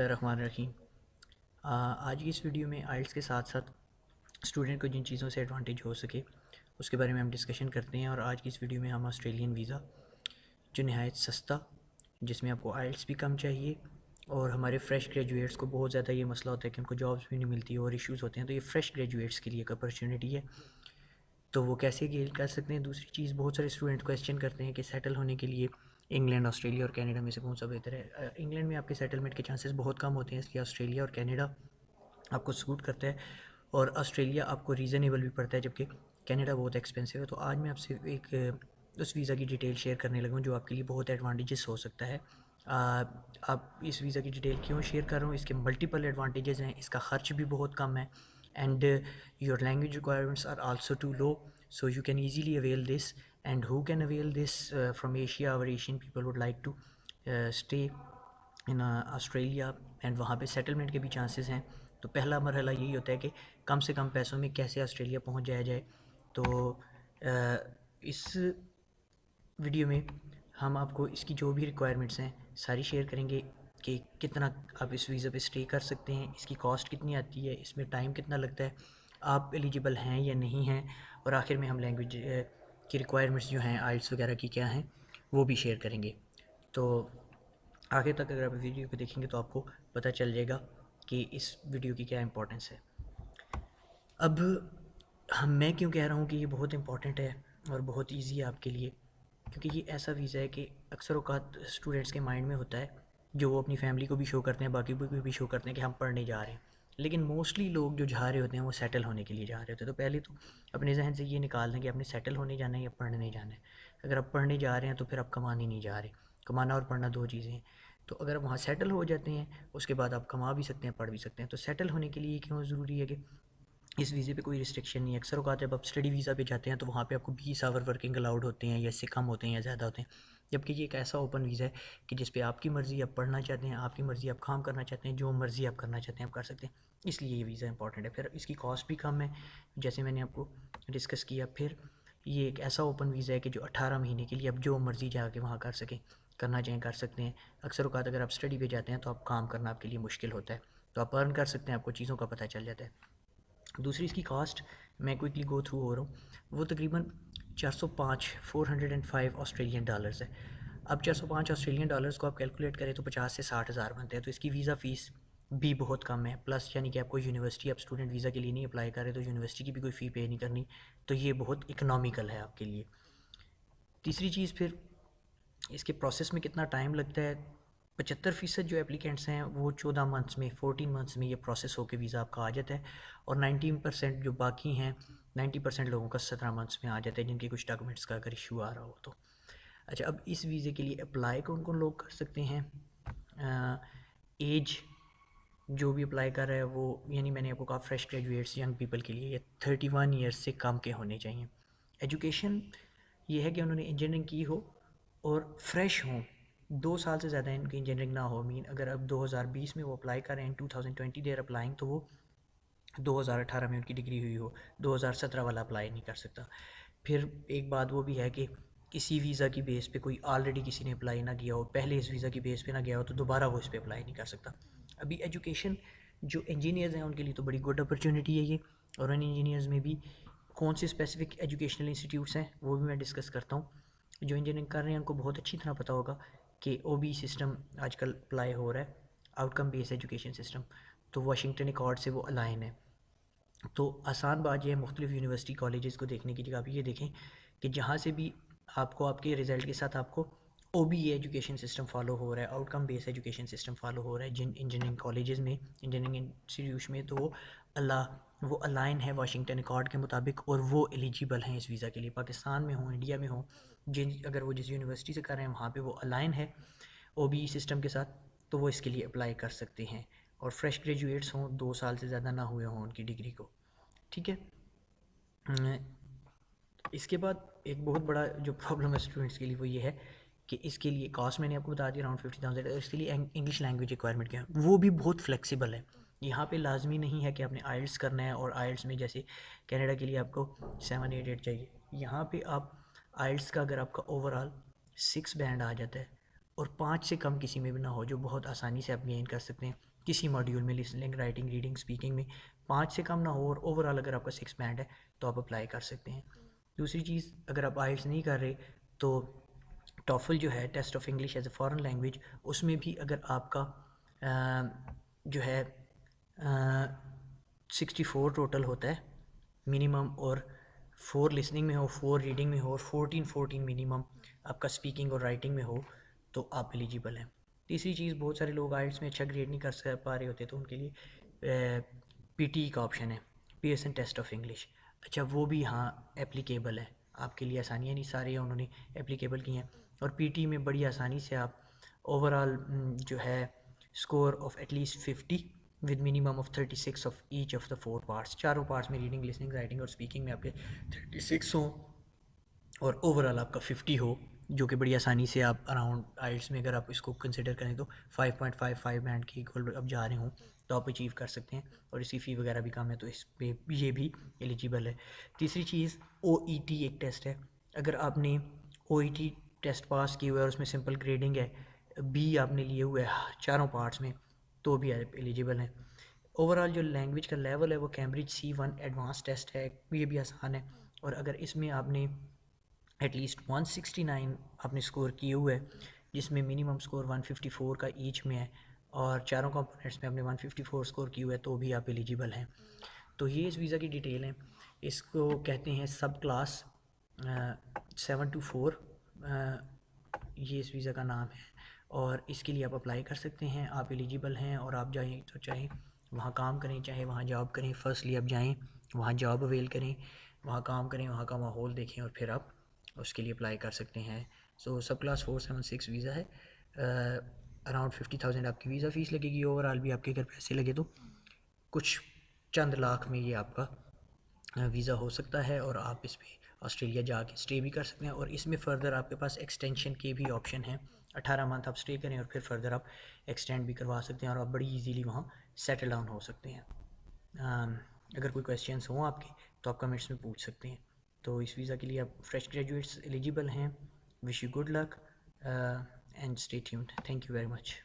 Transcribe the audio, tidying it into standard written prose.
बिस्मिल्लाहिर्रहमानिर्रहीम। आज की इस वीडियो में आइल्स के साथ साथ स्टूडेंट को जिन चीज़ों से एडवांटेज हो सके उसके बारे में हम डिस्कशन करते हैं। और आज की इस वीडियो में हम ऑस्ट्रेलियन वीज़ा जो नहायत सस्ता, जिसमें आपको आइल्स भी कम चाहिए और हमारे फ़्रेश ग्रेजुएट्स को बहुत ज़्यादा ये मसला होता है कि उनको जॉब्स भी नहीं मिलती और इश्यूज़ होते हैं, तो ये फ़्रेश ग्रेजुएट्स के लिए एक अपॉर्चुनिटी है, तो वो कैसे गेल कर सकते हैं। दूसरी चीज़, बहुत सारे स्टूडेंट क्वेश्चन करते हैं कि सेटल होने के लिए इंग्लैंड, ऑस्ट्रेलिया और कनाडा में से कौन सा बेहतर है। इंग्लैंड में आपके सेटलमेंट के चांसेस बहुत कम होते हैं, इसलिए ऑस्ट्रेलिया और कनाडा आपको सूट करता है, और ऑस्ट्रेलिया आपको रीज़नेबल भी पड़ता है, जबकि कनाडा बहुत एक्सपेंसिव है। तो आज मैं आपसे एक उस वीज़ा की डिटेल शेयर करने लगा हूँ जो आपके लिए बहुत एडवांटेजेस हो सकता है। आप इस वीज़ा की डिटेल क्यों शेयर कर रहा हूँ, इसके मल्टीपल एडवांटेजेस हैं, इसका ख़र्च भी बहुत कम है, and your language requirements are also too low, so you can easily avail this. And who can avail this from Asia? Our Asian people would like to stay in Australia, and वहाँ पे settlement के भी chances हैं। तो पहला मरहला यही होता है कि कम से कम पैसों में कैसे ऑस्ट्रेलिया पहुँच जाया जाए। तो इस वीडियो में हम आपको इसकी जो भी रिक्वायरमेंट्स हैं सारी शेयर करेंगे कि कितना आप इस वीज़ा पे स्टे कर सकते हैं, इसकी कॉस्ट कितनी आती है, इसमें टाइम कितना लगता है, आप एलिजिबल हैं या नहीं हैं, और आखिर में हम लैंग्वेज की रिक्वायरमेंट्स जो हैं आइल्स वगैरह की क्या हैं वो भी शेयर करेंगे। तो आगे तक अगर आप वीडियो को देखेंगे तो आपको पता चल जाएगा कि इस वीडियो की क्या इंपॉर्टेंस है। अब मैं क्यों कह रहा हूँ कि ये बहुत इंपॉर्टेंट है और बहुत ईजी है आपके लिए, क्योंकि ये ऐसा वीज़ा है कि अक्सर औक़ात स्टूडेंट्स के माइंड में होता है, जो वो अपनी फैमिली को भी शो करते हैं, बाकी को भी शो करते हैं कि हम पढ़ने जा रहे हैं, लेकिन मोस्टली लोग जो जा रहे होते हैं वो सेटल होने के लिए जा रहे होते हैं। तो पहले तो अपने जहन से ये निकाल दें कि आपने सेटल होने जाना है या पढ़ने जाना है। अगर आप पढ़ने जा रहे हैं तो फिर आप कमाने नहीं जा रहे, कमाना और पढ़ना दो चीज़ें हैं। तो अगर आप वहाँ सेटल हो जाते हैं उसके बाद आप कमा भी सकते हैं, पढ़ भी सकते हैं। तो सेटल होने के लिए क्यों ज़रूरी है कि इस वीज़े पे कोई रिस्ट्रिक्शन नहीं है। अक्सर औक़ात जब आप स्टडी वीज़ा पे जाते हैं तो वहाँ पे आपको 20 आवर वर्किंग अलाउड होते हैं, या इससे कम होते हैं या ज़्यादा होते हैं, जबकि ये एक ऐसा ओपन वीज़ा है कि जिस पे आपकी मर्ज़ी, आप पढ़ना चाहते हैं, आपकी मर्ज़ी, आप काम करना चाहते हैं, जो मर्ज़ी आप करना चाहते हैं आप कर सकते हैं। इसलिए ये वीज़ा इंपॉर्टेंट है। फिर इसकी कॉस्ट भी कम है, जैसे मैंने आपको डिस्कस किया। फिर ये एक ऐसा ओपन वीज़ा है कि जो 18 महीने के लिए आप जो मर्ज़ी जाके वहाँ कर सकें, करना चाहें कर सकते हैं। अक्सर औक़ात अगर आप स्टडी पे जाते हैं तो आप काम करना आपके लिए मुश्किल होता है, तो आप अर्न कर सकते हैं, आपको चीज़ों का पता चल जाता है। दूसरी इसकी कॉस्ट मैं क्विकली गो थ्रू हो रहा हूँ, वो तकरीबन 405 ऑस्ट्रेलियन डॉलर्स है। अब 405 ऑस्ट्रेलियन डॉलर्स को आप कैलकुलेट करें तो 50 से 60 हज़ार बनते हैं। तो इसकी वीज़ा फ़ीस भी बहुत कम है, प्लस यानी कि आपको यूनिवर्सिटी, आप स्टूडेंट वीज़ा के लिए नहीं अप्लाई कर रहे तो यूनिवर्सिटी की भी कोई फ़ी पे नहीं करनी, तो ये बहुत इकनॉमिकल है आपके लिए। तीसरी चीज़, फिर इसके प्रोसेस में कितना टाइम लगता है। 75% जो एप्लीकेंट्स हैं वो 14 मंथ्स में, 14 मंथ्स में ये प्रोसेस होकर वीज़ा आपका आ जाता है, और 19% जो बाकी हैं, 90% लोगों का 17 मंथ्स में आ जाता है, जिनके कुछ डॉक्यूमेंट्स का अगर इशू आ रहा हो तो। अच्छा, अब इस वीज़े के लिए अप्लाई कौन कौन लोग कर सकते हैं। एज जो भी अप्लाई कर रहा है वो, यानी मैंने आपको कहा फ्रेश ग्रेजुएट्स, यंग पीपल के लिए ये 31 ईयर्स से कम के होने चाहिए। एजुकेशन ये है कि उन्होंने इंजीनियरिंग की हो और फ्रेश हों, 2 साल से ज़्यादा इनकी इंजीनियरिंग ना हो। मीन अगर अब 2020 में वो अप्लाई कर रहे हैं, 2020 देर अप्लाइंग, तो वो 2018 में उनकी डिग्री हुई हो, 2017 वाला अप्लाई नहीं कर सकता। फिर एक बात वो भी है कि किसी वीज़ा की बेस पे कोई ऑलरेडी किसी ने अप्लाई ना किया हो, पहले इस वीज़ा की बेस पे ना गया हो, तो दोबारा वो इस पे अप्लाई नहीं कर सकता। अभी एजुकेशन जो इंजीनियर्स हैं उनके लिए तो बड़ी गुड अपॉर्चुनिटी है ये, और उन इंजीनियर्स में भी कौन से स्पेसिफिक एजुकेशनल इंस्टीट्यूट्स हैं वो भी मैं डिस्कस करता हूँ। जो इंजीनियरिंग कर रहे हैं उनको बहुत अच्छी तरह पता होगा कि OB सिस्टम आजकल अप्लाई हो रहा है, आउटकम बेस्ड एजुकेशन सिस्टम, तो वाशिंगटन अकॉर्ड से वो अलाइन है। तो आसान बात यह है, मुख्तलिफ यूनिवर्सिटी कॉलेजेस को देखने की जगह आप ये देखें कि जहाँ से भी आपको आपके रिज़ल्ट के साथ आपको OBE एजुकेशन सिस्टम फॉलो हो रहा है, outcome based education system follow हो रहा है जिन इंजीनियरिंग कॉलेजेस में, इंजीनियरिंग इंस्टीट्यूट में, तो वो अलाइन है वाशिंगटन अकॉर्ड के मुताबिक, और वो एलिजिबल हैं इस वीज़ा के लिए। पाकिस्तान में हो, इंडिया में हो, अगर वो जिस यूनिवर्सिटी से कर रहे हैं वहाँ पे वो अलाइन है OBE सिस्टम के साथ, तो वो इसके लिए अप्लाई कर सकते हैं, और फ्रेश ग्रेजुएट्स हों, 2 साल से ज़्यादा ना हुए हों उनकी डिग्री को। ठीक है। इसके बाद एक बहुत बड़ा जो प्रॉब्लम है स्टूडेंट्स के लिए वो ये है कि इसके लिए कॉस्ट मैंने आपको बता दी अराउंड 50,000 है। इसके लिए इंग्लिश लैंग्वेज रिक्वायरमेंट क्या है, वो भी बहुत फ्लेक्सिबल है। यहाँ पे लाजमी नहीं है कि आपने आइल्स करना है, और आइल्स में जैसे कनाडा के लिए आपको 788 चाहिए, यहाँ पे आप आइल्स का अगर आपका ओवरऑल 6 बैंड आ जाता है और 5 से कम किसी में भी ना हो, जो बहुत आसानी से आप गेन कर सकते हैं, किसी मॉड्यूल में, लिसनिंग, राइटिंग, रीडिंग, स्पीकिंग में 5 से कम ना हो और ओवरऑल अगर आपका 6 बैंड है तो आप अप्लाई कर सकते हैं। दूसरी चीज़, अगर आप आइल्स नहीं कर रहे तो टॉफल जो है, test of English as a foreign language, उसमें भी अगर आपका जो है 64 टोटल होता है मिनिमम, और 4 लिसनिंग में हो, 4 रीडिंग में हो और 14 मिनिमम आपका स्पीकिंग और राइटिंग में हो तो आप एलिजिबल हैं। तीसरी चीज़, बहुत सारे लोग आइल्स में अच्छा ग्रेड नहीं कर पा रहे होते तो उनके लिए पीटी का ऑप्शन है, पीयर्सन टेस्ट ऑफ इंग्लिश। अच्छा, वो भी यहाँ एप्लीकेबल है, आपके लिए आसानियाँ नहीं सारी उन्होंने एप्लीकेबल की हैं। और पीटी में बड़ी आसानी से आप ओवरऑल जो है score of at least 50 with minimum of 36 of each of the 4 parts, चारों पार्ट्स में रीडिंग, लिसनिंग, राइटिंग और स्पीकिंग में आपके 36 हों और ओवरऑल आपका 50 हो, जो कि बड़ी आसानी से आप अराउंड आइल्स में अगर आप इसको कंसिडर करें तो 5.55 बैंड के इक्वल अब जा रहे हों तो आप अचीव कर सकते हैं, और इसकी फ़ी वगैरह भी कम है तो इस पे ये भी एलिजिबल है। तीसरी चीज़, OET एक टेस्ट है, अगर आपने OET टेस्ट पास किया हुआ है और उसमें सिंपल ग्रेडिंग है, बी आपने लिए हुए है चारों पार्ट्स में, तो भी आप एलिजिबल हैं। ओवरऑल जो लैंग्वेज का लेवल है वो कैम्ब्रिज C1 एडवांस टेस्ट है, ये भी आसान है, और अगर इसमें आपने एटलीस्ट 169 आपने स्कोर किए हुए है, जिसमें मिनिमम स्कोर 154 का ईच में है और चारों कंपोनेंट्स में आपने 154 स्कोर किए हुए है, तो भी आप एलिजिबल हैं। तो ये इस वीज़ा की डिटेल है। इसको कहते हैं सब क्लास 724, ये इस वीज़ा का नाम है, और इसके लिए आप अप्लाई कर सकते हैं, आप एलिजिबल हैं, और आप जाएँ तो चाहें वहाँ काम करें, चाहे वहाँ जॉब करें। फर्स्टली आप जाएँ वहाँ जॉब अवेल करें, वहाँ काम करें, वहाँ का माहौल देखें, और फिर आप उसके लिए अप्लाई कर सकते हैं। सो सब क्लास 476 वीज़ा है, अराउंड 50,000 आपकी वीज़ा फ़ीस लगेगी। ओवरऑल भी आपके अगर पैसे लगे तो कुछ चंद लाख में ये आपका वीज़ा हो सकता है, और आप इस पर ऑस्ट्रेलिया जाके स्टे भी कर सकते हैं, और इसमें फ़र्दर आपके पास एक्सटेंशन के भी ऑप्शन हैं। 18 मंथ आप स्टे करें और फिर फर्दर आप एक्सटेंड भी करवा सकते हैं, और आप बड़ी इजीली वहाँ सेटल डाउन हो सकते हैं। अगर कोई क्वेश्चंस हों आपके तो आप कमेंट्स में पूछ सकते हैं। तो इस वीज़ा के लिए आप फ्रेश ग्रेजुएट्स एलिजिबल हैं। Wish you good luck and stay tuned. Thank you very much.